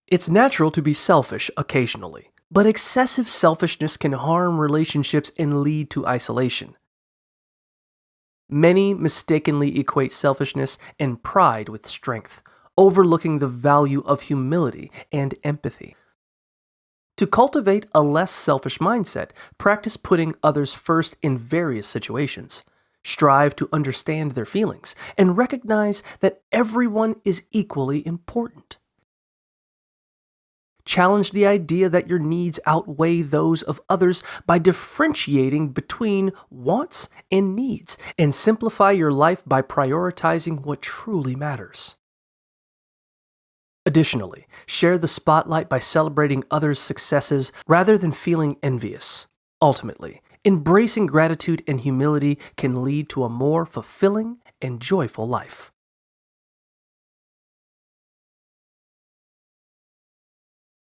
It's natural to be selfish occasionally, but excessive selfishness can harm relationships and lead to isolation. Many mistakenly equate selfishness and pride with strength, overlooking the value of humility and empathy. To cultivate a less selfish mindset, practice putting others first in various situations. Strive to understand their feelings and recognize that everyone is equally important. Challenge the idea that your needs outweigh those of others by differentiating between wants and needs, and simplify your life by prioritizing what truly matters. Additionally, share the spotlight by celebrating others' successes rather than feeling envious. Ultimately, embracing gratitude and humility can lead to a more fulfilling and joyful life.